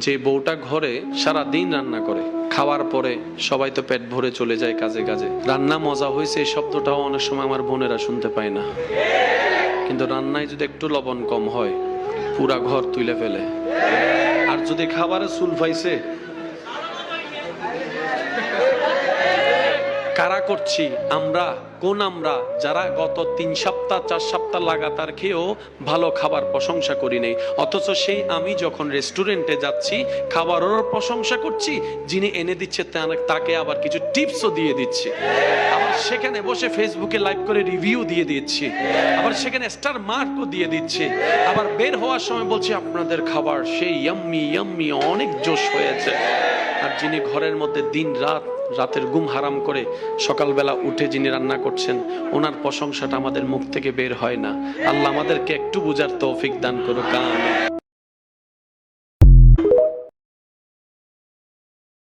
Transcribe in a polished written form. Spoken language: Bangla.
যে বউটা ঘরে সারা দিন রান্না করে, খাওয়ার পরে সবাই তো পেট ভরে চলে যায় কাজে কাজে, রান্না মজা হয়েছে এই শব্দটাও অনেক সময় আমার বোনেরা শুনতে পায় না, কিন্তু রান্নায় যদি একটু লবণ কম হয় পুরা ঘর তুলে ফেলে। আর যদি খাবারে চুল পাইছে, কারা করছি আমরা? কোন আমরা যারা গত 3 সপ্তাহ 4 সপ্তাহ লাগাতার খেয়েও ভালো খাবার প্রশংসা করি নাই, অথচ সেই আমি যখন রেস্টুরেন্টে যাচ্ছি খাবারেরও প্রশংসা করছি, যিনি এনে দিচ্ছে তাকে আবার কিছু টিপসও দিয়ে দিচ্ছি, আবার সেখানে বসে ফেসবুকে লাইভ করে রিভিউ দিয়ে দিচ্ছি, আবার সেখানে স্টার মার্কও দিয়ে দিচ্ছি, আবার বের হওয়ার সময় বলছি আপনাদের খাবার সেই ইয়াম্মি ইয়াম্মি অনেক জোশ হয়েছে। আর যিনি ঘরের মধ্যে দিন রাতের ঘুম হারাম করে সকালবেলা উঠে যিনি রান্না করছেন, ওনার প্রশংসাটা আমাদের মুখ থেকে বের হয় না। আল্লাহ আমাদেরকে একটু বুঝার তৌফিক দান করুক। আমিন।